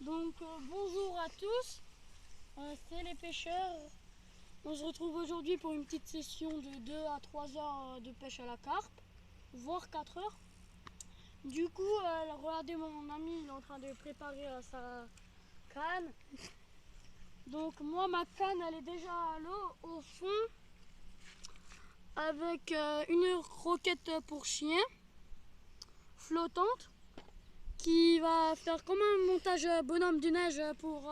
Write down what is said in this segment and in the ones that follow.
Donc bonjour à tous, c'est les pêcheurs. On se retrouve aujourd'hui pour une petite session de 2 à 3 heures de pêche à la carpe, voire 4 heures. Du coup, regardez mon ami, il est en train de préparer sa canne. Donc moi, ma canne, elle est déjà à l'eau, au fond, avec une roquette pour chien, flottante, qui va faire comme un montage bonhomme de neige pour...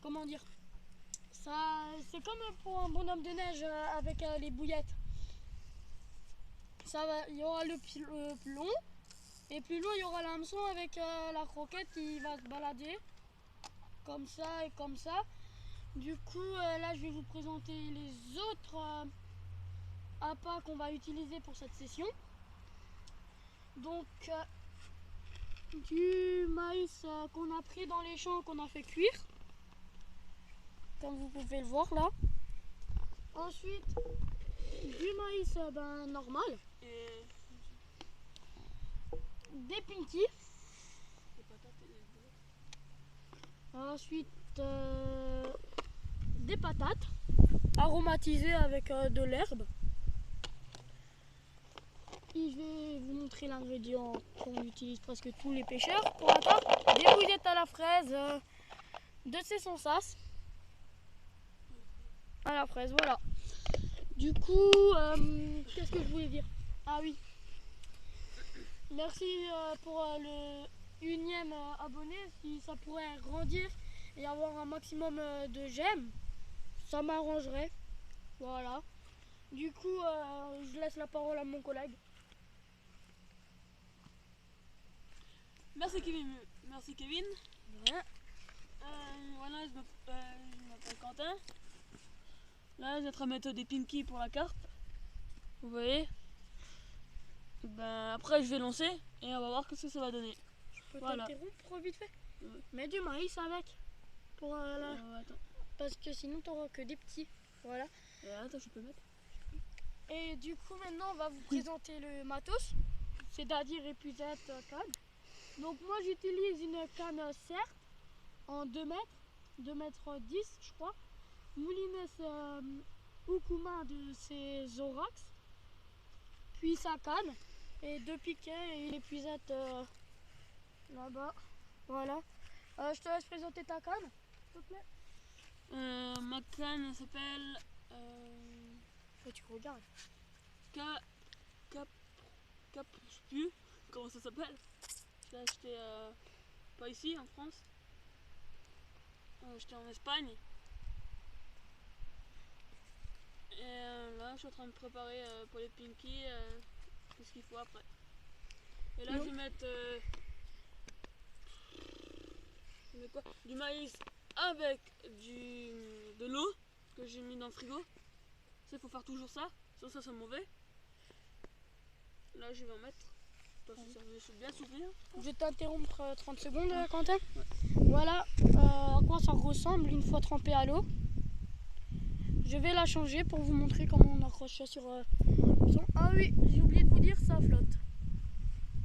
comment dire, ça, c'est comme pour un bonhomme de neige avec les bouillettes. Il y aura le plomb et plus loin il y aura l'hameçon avec la croquette qui va se balader comme ça et comme ça. Du coup là je vais vous présenter les autres appâts qu'on va utiliser pour cette session. Donc du maïs qu'on a pris dans les champs, qu'on a fait cuire, comme vous pouvez le voir là. Ensuite du maïs normal, des pinky, ensuite des patates aromatisées avec de l'herbe. Et je vais vous montrer l'ingrédient qu'on utilise presque tous les pêcheurs pour la carpe. Des bouillettes à la fraise, de cesson sas à la fraise, voilà. Du coup, qu'est-ce que je voulais dire? Ah oui, merci pour le 1e abonné. Si ça pourrait grandir et avoir un maximum de j'aime, ça m'arrangerait. Voilà. Du coup, je laisse la parole à mon collègue. Merci Kevin. Merci Kevin. Ouais. Voilà, je m'appelle Quentin. Là, je vais être à mettre des pinky pour la carpe. Vous voyez. Après, je vais lancer et on va voir ce que ça va donner. Je peux Voilà. t'interrompre vite fait? Mets du maïs avec. Pour Attends. parce que sinon tu n'auras que des petits. Voilà. Attends, je peux mettre. Et du coup, maintenant, on va vous présenter le matos, c'est-à-dire épuisette canne. Donc, moi, j'utilise une canne certes en 2 mètres, 2 mètres 10, je crois. Moulines Ukuma de ses Zorax, puis sa canne, et 2 piquets et une épuisette là-bas. Voilà. Je te laisse présenter ta canne, s'il te plaît. Ma canne s'appelle Faut que tu regardes. Cap, je sais plus comment ça s'appelle. Je l'ai acheté pas ici en France. J'étais en Espagne. Et là, je suis en train de préparer pour les pinky tout ce qu'il faut après. Et là, je vais mettre du maïs avec de l'eau que j'ai mis dans le frigo. Ça, il faut faire toujours ça, sinon ça c'est mauvais. Là, je vais en mettre. Je suis bien soufflé. Je vais t'interrompre 30 secondes, Quentin. Ouais. Voilà à quoi ça ressemble une fois trempé à l'eau. Je vais la changer pour vous montrer comment on accroche ça sur son... Ah oui, j'ai oublié de vous dire, ça flotte.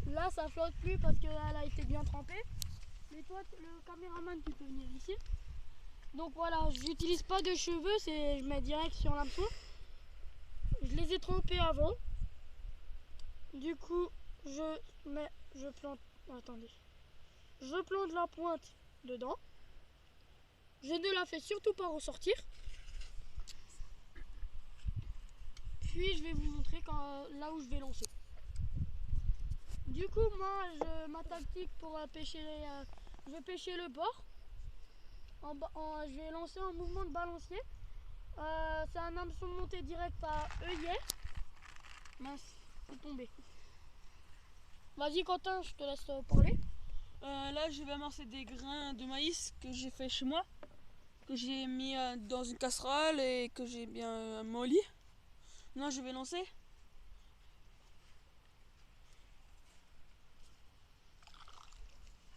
Là, ça flotte plus parce qu'elle a été bien trempée. Mais toi, le caméraman, tu peux venir ici. Donc voilà, j'utilise pas de cheveux, je mets direct sur l'hameçon. Je les ai trempés avant. Du coup, je plante... Attendez. Je plante la pointe dedans. Je ne la fais surtout pas ressortir. Puis je vais vous montrer là où je vais lancer. Du coup, moi, ma tactique pour pêcher je vais pêcher le bord. Je vais lancer un mouvement de balancier. C'est un hameçon monté direct par œillet. Mince, c'est tombé. Vas-y Quentin, je te laisse parler. Là, je vais amorcer des grains de maïs que j'ai fait chez moi, que j'ai mis dans une casserole et que j'ai bien molli. Maintenant, je vais lancer.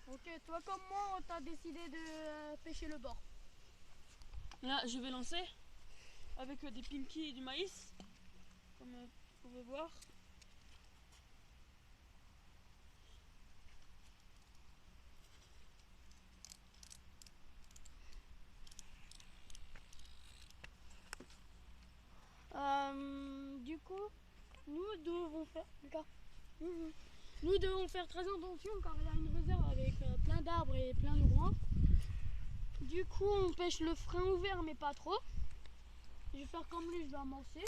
Ok, toi comme moi, t'as décidé de pêcher le bord. Là, je vais lancer avec des pinky et du maïs, comme vous pouvez voir. Nous devons faire très attention car il y a une réserve avec plein d'arbres et plein de groins. Du coup, on pêche le frein ouvert, mais pas trop. Je vais faire comme lui, je vais amorcer.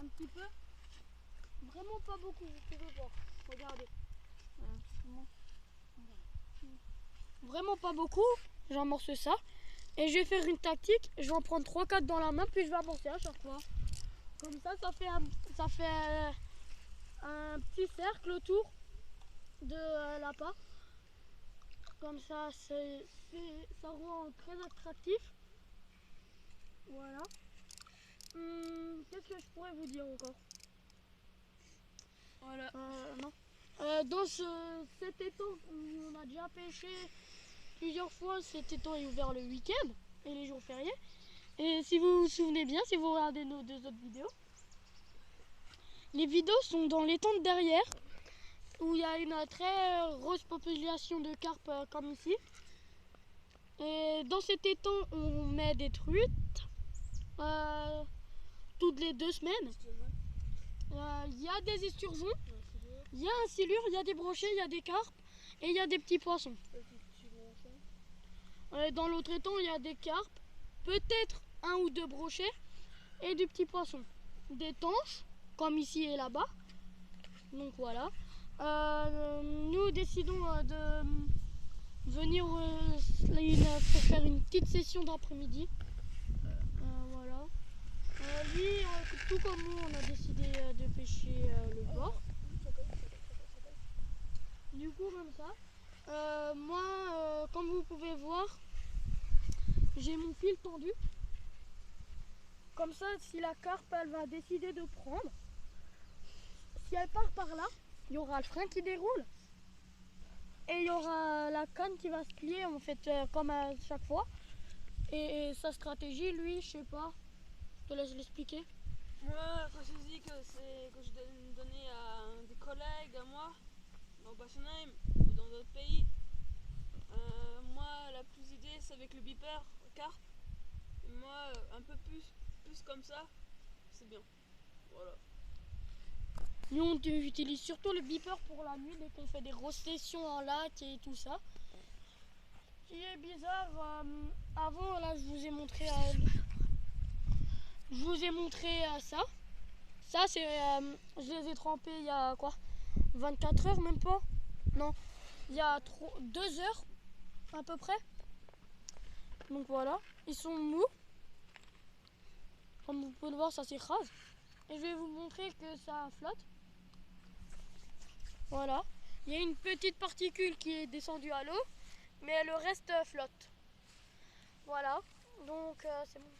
Un petit peu. Vraiment pas beaucoup, vous pouvez voir. Regardez. Vraiment pas beaucoup. J'amorce ça. Et je vais faire une tactique. Je vais en prendre 3-4 dans la main, puis je vais amorcer à chaque fois. Comme ça, ça fait un petit cercle autour de l'appât. Comme ça, ça rend très attractif. Voilà. Qu'est-ce que je pourrais vous dire encore? Voilà. Non. Dans cet étang, on a déjà pêché plusieurs fois. Cet étang est ouvert le week-end et les jours fériés. Et si vous vous souvenez bien, si vous regardez nos 2 autres vidéos, les vidéos sont dans l'étang de derrière, où il y a une très grosse population de carpes comme ici. Et dans cet étang, on met des truites toutes les 2 semaines. Il y a des esturgeons, il y a un silure, il y a des brochets, il y a des carpes et il y a des petits poissons. Dans l'autre étang, il y a des carpes, peut-être 1 ou 2 brochets et du petit poisson. Des tanches, comme ici et là-bas. Donc voilà. Nous décidons de venir pour faire une petite session d'après-midi. Voilà. Lui, tout comme nous, on a décidé de pêcher le bord. Du coup, comme ça. Moi, comme vous pouvez voir, j'ai mon fil tendu. Comme ça, si la carpe, elle va décider de prendre, si elle part par là, il y aura le frein qui déroule. Et il y aura la canne qui va se plier en fait comme à chaque fois. Et sa stratégie, lui, je sais pas, je te laisse l'expliquer. Moi, la stratégie que je donnais à des collègues à moi, dans Bassenheim ou dans d'autres pays, moi, la plus idée, c'est avec le beeper, carpe. Et moi, un peu plus comme ça, c'est bien. Voilà. Nous, on utilise surtout le beeper pour la nuit, dès qu'on fait des grosses sessions en lac et tout ça. Ce qui est bizarre, avant, là, je vous ai montré ça. Ça, c'est, je les ai trempés il y a quoi, 24 heures, même pas? Non, il y a 2 heures à peu près. Donc voilà, ils sont mous. Comme vous pouvez le voir, ça s'écrase. Et je vais vous montrer que ça flotte. Voilà, il y a une petite particule qui est descendue à l'eau, mais le reste flotte. Voilà, donc c'est bon.